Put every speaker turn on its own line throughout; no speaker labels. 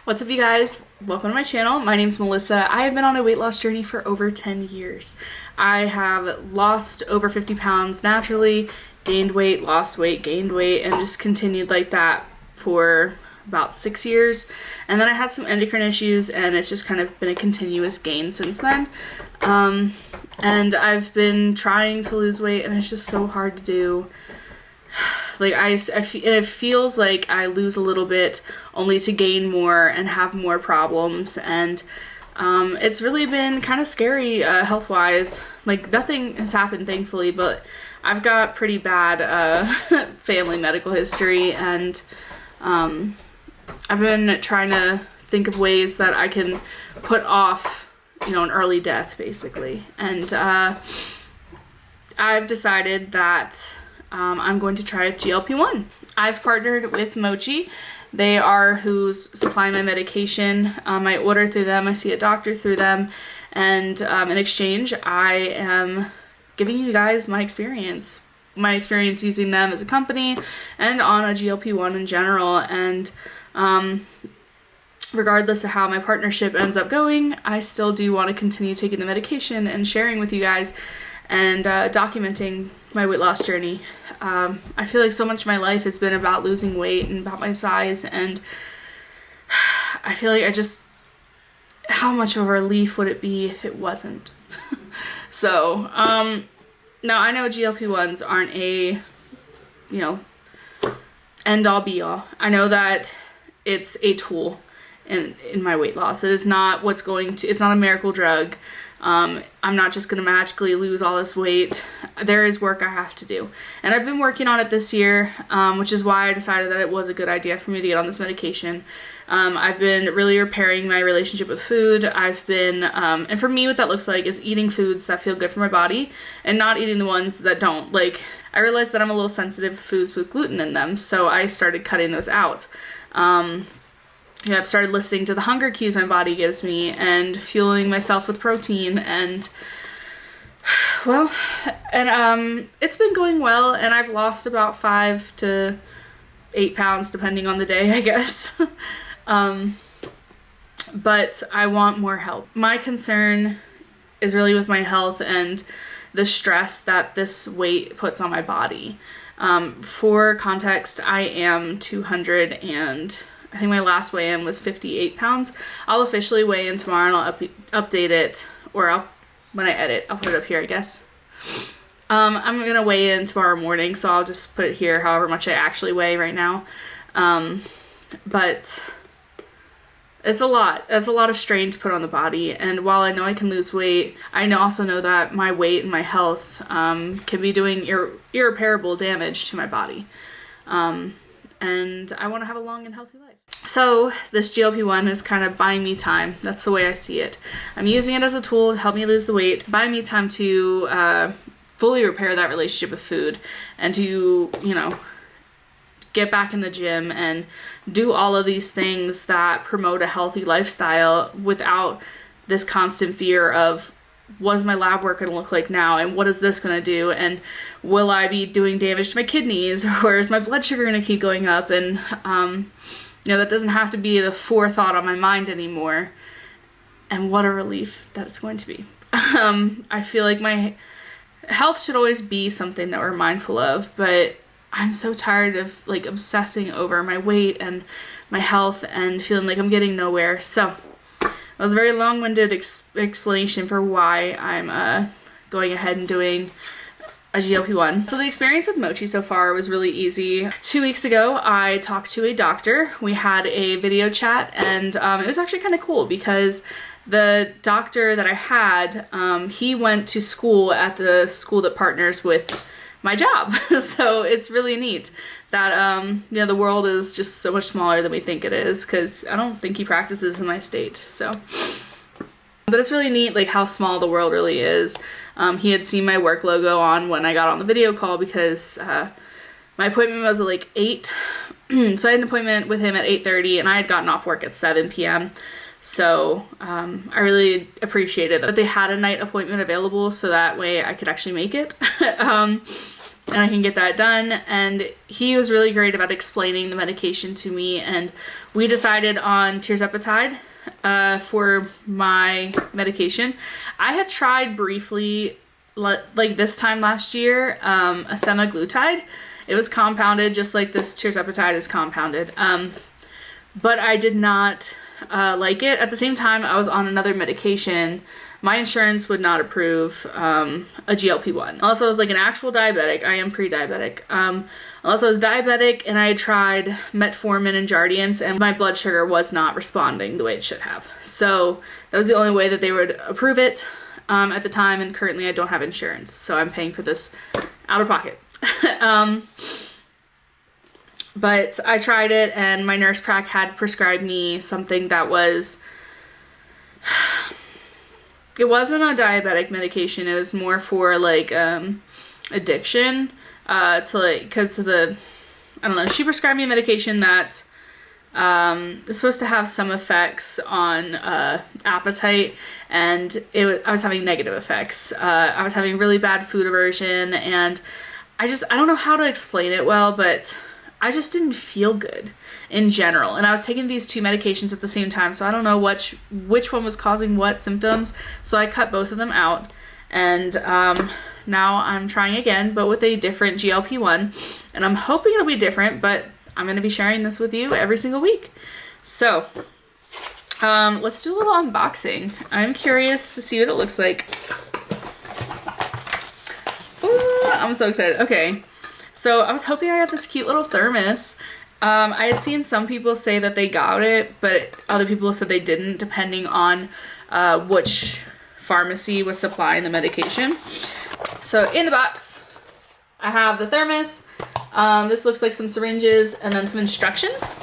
What's up, you guys? Welcome to my channel. My name's Melissa. I have been on a weight loss journey for over 10 years. I have lost over 50 pounds naturally, gained weight, lost weight, gained weight, and just continued like that for about 6 years. And then I had some endocrine issues, and it's just kind of been a continuous gain since then. And I've been trying to lose weight, and it's just so hard to do. Like it feels like I lose a little bit only to gain more and have more problems, and it's really been kind of scary health-wise. Like, nothing has happened, thankfully, but I've got pretty bad family medical history, and I've been trying to think of ways that I can put off, an early death, basically. And I've decided that I'm going to try GLP1. I've partnered with Mochi. They are who's supplying my medication. I order through them, I see a doctor through them, and in exchange, I am giving you guys my experience using them as a company and on a GLP1 in general. And regardless of how my partnership ends up going, I still do want to continue taking the medication and sharing with you guys and documenting my weight loss journey. I feel like so much of my life has been about losing weight and about my size, and I feel like how much of a relief would it be if it wasn't? So, now I know GLP1s aren't a, end all be all. I know that it's a tool in my weight loss. It is not it's not a miracle drug. I'm not just going to magically lose all this weight. There is work I have to do. And I've been working on it this year, which is why I decided that it was a good idea for me to get on this medication. I've been really repairing my relationship with food. I've been, and for me what that looks like is eating foods that feel good for my body and not eating the ones that don't. Like, I realized that I'm a little sensitive to foods with gluten in them, so I started cutting those out. I've started listening to the hunger cues my body gives me and fueling myself with protein, and it's been going well, and I've lost about 5 to 8 pounds depending on the day, I guess. But I want more help. My concern is really with my health and the stress that this weight puts on my body. For context, I am 200 and I think my last weigh-in was 58 pounds. I'll officially weigh in tomorrow, and I'll update it, or when I edit, I'll put it up here, I guess. I'm gonna weigh in tomorrow morning, so I'll just put it here however much I actually weigh right now. But it's a lot. It's a lot of strain to put on the body, and while I know I can lose weight, I also know that my weight and my health can be doing irreparable damage to my body. And I want to have a long and healthy life. So this GLP-1 is kind of buying me time. That's the way I see it. I'm using it as a tool to help me lose the weight, buy me time to fully repair that relationship with food, and to, get back in the gym and do all of these things that promote a healthy lifestyle without this constant fear of, what is my lab work going to look like now, and what is this going to do, and will I be doing damage to my kidneys, or is my blood sugar going to keep going up? And that doesn't have to be the forethought on my mind anymore, and what a relief that it's going to be. I feel like my health should always be something that we're mindful of, but I'm so tired of obsessing over my weight and my health and feeling like I'm getting nowhere. So that was a very long-winded explanation for why I'm going ahead and doing a GLP-1. So the experience with Mochi so far was really easy. 2 weeks ago, I talked to a doctor. We had a video chat, and it was actually kind of cool because the doctor that I had, he went to school at the school that partners with my job. So it's really neat that the world is just so much smaller than we think it is, because I don't think he practices in my state. So, but it's really neat how small the world really is. He had seen my work logo on when I got on the video call, because my appointment was at 8. So I had an appointment with him at 8:30, and I had gotten off work at 7 p.m. So I really appreciated that they had a night appointment available, so that way I could actually make it. and I can get that done. And he was really great about explaining the medication to me, and we decided on tirzepatide for my medication. I had tried briefly, like this time last year, a semaglutide. It was compounded just like this tirzepatide is compounded, but I did not like it. At the same time, I was on another medication. My insurance would not approve a GLP1. Unless I was like an actual diabetic. I am pre-diabetic. Unless I was diabetic and I tried metformin and Jardiance, and my blood sugar was not responding the way it should have. So that was the only way that they would approve it at the time, and currently I don't have insurance. So I'm paying for this out of pocket. But I tried it, and my nurse prac had prescribed me something that was... It wasn't a diabetic medication. It was more for like addiction, to like, because of the, I don't know, she prescribed me a medication that is supposed to have some effects on appetite, and I was having negative effects. I was having really bad food aversion, and I don't know how to explain it well, but I just didn't feel good in general. And I was taking these two medications at the same time, so I don't know which one was causing what symptoms. So I cut both of them out, and now I'm trying again, but with a different GLP-1, and I'm hoping it'll be different, but I'm going to be sharing this with you every single week. So let's do a little unboxing. I'm curious to see what it looks like. Ooh, I'm so excited. Okay. So I was hoping I got this cute little thermos. I had seen some people say that they got it, but other people said they didn't, depending on which pharmacy was supplying the medication. So in the box, I have the thermos. This looks like some syringes and then some instructions.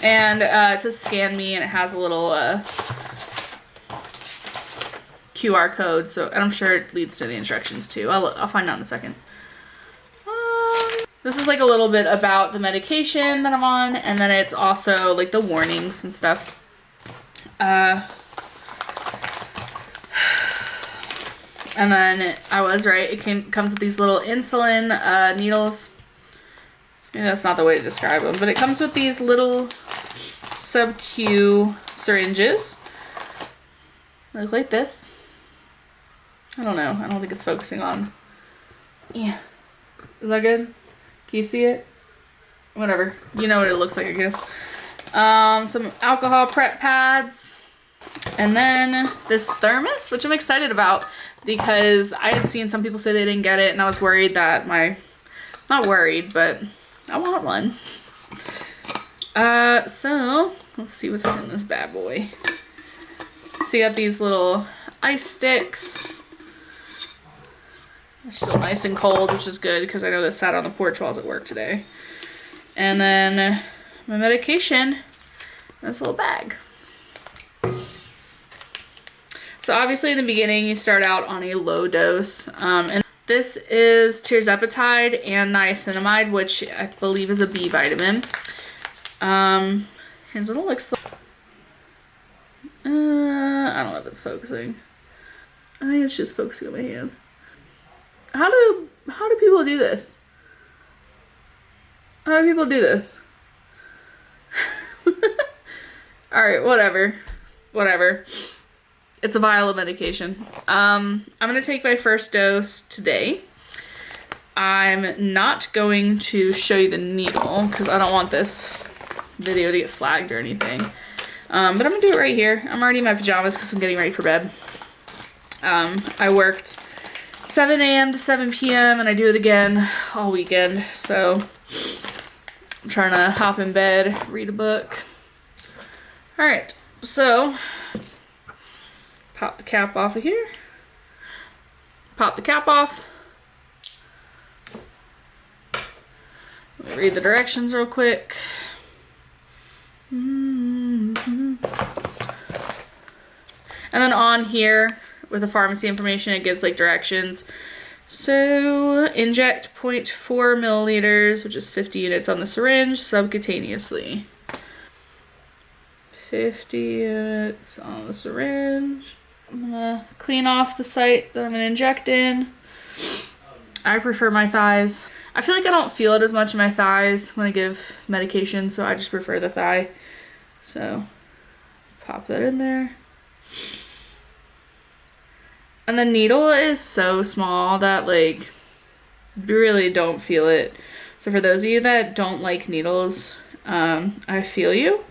And it says scan me, and it has a little QR code. So, and I'm sure it leads to the instructions too. I'll find out in a second. This is like a little bit about the medication that I'm on, and then it's also like the warnings and stuff. And then I was right, it comes with these little insulin needles. Maybe that's not the way to describe them, but it comes with these little sub-Q syringes. They look like this. I don't know, I don't think it's focusing on. Yeah. Is that good? Can you see it? Whatever. You know what it looks like, I guess. Some alcohol prep pads. And then this thermos, which I'm excited about because I had seen some people say they didn't get it, and I was worried that not worried, but I want one. So let's see what's in this bad boy. So you got these little ice sticks. They're still nice and cold, which is good because I know this sat on the porch while I was at work today. And then my medication in this little bag. So obviously in the beginning you start out on a low dose. And this is tirzepatide and niacinamide, which I believe is a B vitamin. Here's what it looks like. I don't know if it's focusing. I think it's just focusing on my hand. How do people do this? How do people do this? Alright, whatever. It's a vial of medication. I'm gonna take my first dose today. I'm not going to show you the needle because I don't want this video to get flagged or anything. But I'm gonna do it right here. I'm already in my pajamas because I'm getting ready for bed. I worked 7 a.m. to 7 p.m. and I do it again all weekend. So I'm trying to hop in bed, read a book. All right, so pop the cap off of here. Pop the cap off. Let me read the directions real quick. And then on here with the pharmacy information, it gives like directions. So inject 0.4 milliliters, which is 50 units on the syringe, subcutaneously. 50 units on the syringe. I'm gonna clean off the site that I'm gonna inject in. I prefer my thighs. I feel like I don't feel it as much in my thighs when I give medication, so I just prefer the thigh. So pop that in there. And the needle is so small that like you really don't feel it. So for those of you that don't like needles, I feel you.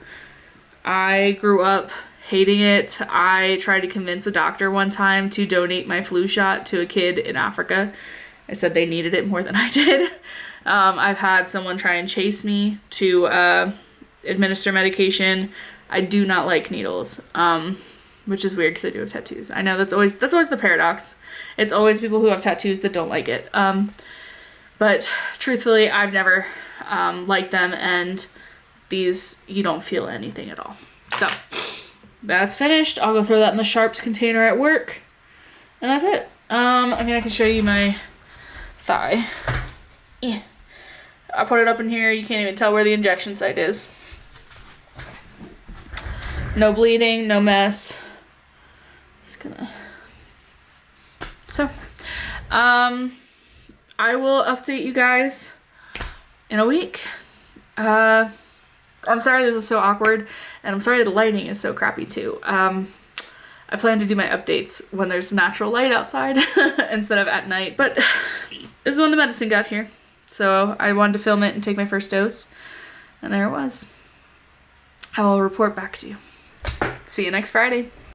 I grew up hating it. I tried to convince a doctor one time to donate my flu shot to a kid in Africa. I said they needed it more than I did. I've had someone try and chase me to administer medication. I do not like needles, which is weird because I do have tattoos. I know that's always the paradox. It's always people who have tattoos that don't like it. But truthfully, I've never liked them, and these, you don't feel anything at all. So that's finished. I'll go throw that in the sharps container at work, and that's it. I mean, I can show you my thigh. Yeah. I put it up in here. You can't even tell where the injection site is. No bleeding, no mess. Just gonna. So, I will update you guys in a week. I'm sorry this is so awkward, and I'm sorry the lighting is so crappy too. I plan to do my updates when there's natural light outside instead of at night, but this is when the medicine got here. So I wanted to film it and take my first dose, and there it was. I will report back to you. See you next Friday.